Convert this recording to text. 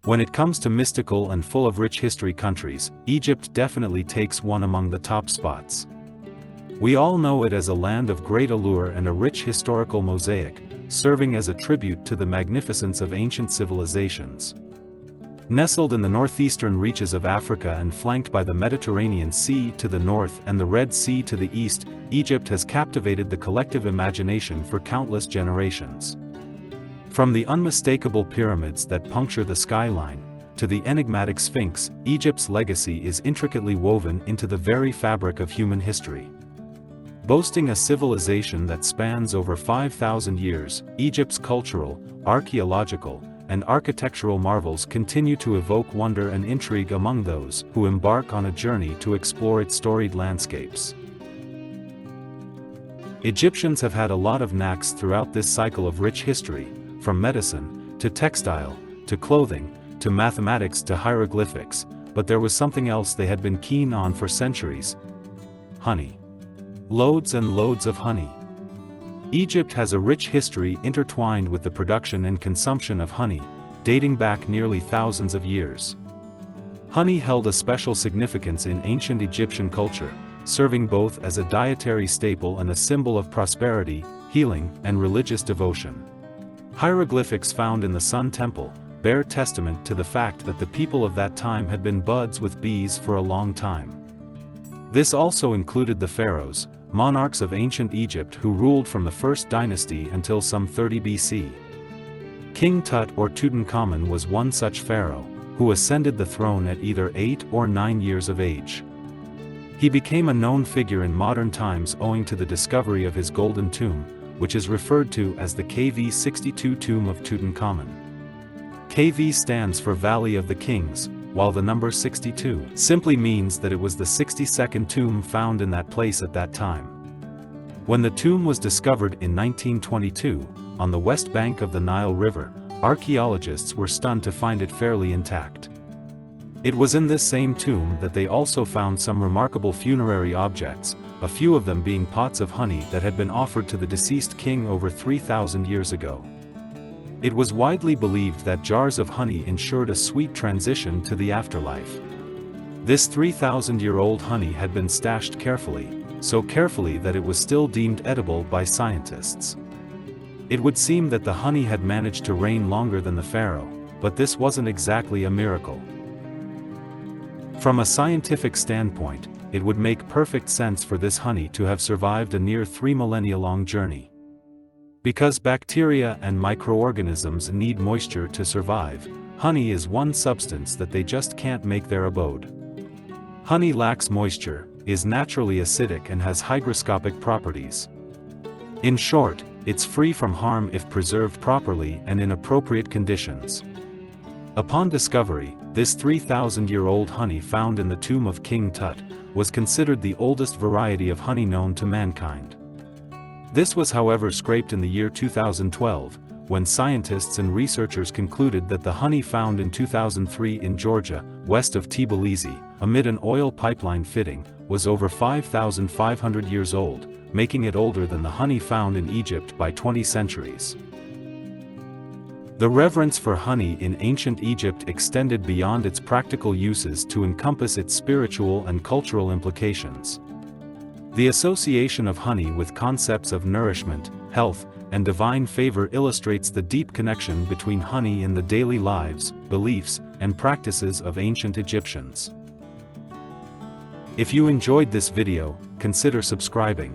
When it comes to mystical and full of rich history countries, Egypt definitely takes one among the top spots. We all know it as a land of great allure and a rich historical mosaic, serving as a tribute to the magnificence of ancient civilizations. Nestled in the northeastern reaches of Africa and flanked by the Mediterranean Sea to the north and the Red Sea to the east, Egypt has captivated the collective imagination for countless generations. From the unmistakable pyramids that puncture the skyline, to the enigmatic Sphinx, Egypt's legacy is intricately woven into the very fabric of human history. Boasting a civilization that spans over 5,000 years, Egypt's cultural, archaeological, and architectural marvels continue to evoke wonder and intrigue among those who embark on a journey to explore its storied landscapes. Egyptians have had a lot of knacks throughout this cycle of rich history, from medicine, to textile, to clothing, to mathematics to hieroglyphics, but there was something else they had been keen on for centuries: honey. Loads and loads of honey. Egypt has a rich history intertwined with the production and consumption of honey, dating back nearly thousands of years. Honey held a special significance in ancient Egyptian culture, serving both as a dietary staple and a symbol of prosperity, healing, and religious devotion. Hieroglyphics found in the Sun Temple bear testament to the fact that the people of that time had been buds with bees for a long time. This also included the pharaohs, monarchs of ancient Egypt who ruled from the first dynasty until some 30 BC. King Tut or Tutankhamun was one such pharaoh, who ascended the throne at either 8 or 9 years of age. He became a known figure in modern times owing to the discovery of his golden tomb, which is referred to as the KV62 tomb of Tutankhamun. KV stands for Valley of the Kings, while the number 62 simply means that it was the 62nd tomb found in that place at that time. When the tomb was discovered in 1922, on the west bank of the Nile River, archaeologists were stunned to find it fairly intact. It was in this same tomb that they also found some remarkable funerary objects, a few of them being pots of honey that had been offered to the deceased king over 3,000 years ago. It was widely believed that jars of honey ensured a sweet transition to the afterlife. This 3,000-year-old honey had been stashed carefully, so carefully that it was still deemed edible by scientists. It would seem that the honey had managed to reign longer than the pharaoh, but this wasn't exactly a miracle. From a scientific standpoint, it would make perfect sense for this honey to have survived a near 3 millennia-long journey. Because bacteria and microorganisms need moisture to survive, honey is one substance that they just can't make their abode. Honey lacks moisture, is naturally acidic and has hygroscopic properties. In short, it's free from harm if preserved properly and in appropriate conditions. Upon discovery, this 3,000-year-old honey found in the tomb of King Tut was considered the oldest variety of honey known to mankind. This was however scraped in the year 2012, when scientists and researchers concluded that the honey found in 2003 in Georgia, west of Tbilisi, amid an oil pipeline fitting, was over 5,500 years old, making it older than the honey found in Egypt by 20 centuries. The reverence for honey in ancient Egypt extended beyond its practical uses to encompass its spiritual and cultural implications. The association of honey with concepts of nourishment, health, and divine favor illustrates the deep connection between honey in the daily lives, beliefs, and practices of ancient Egyptians. If you enjoyed this video, consider subscribing.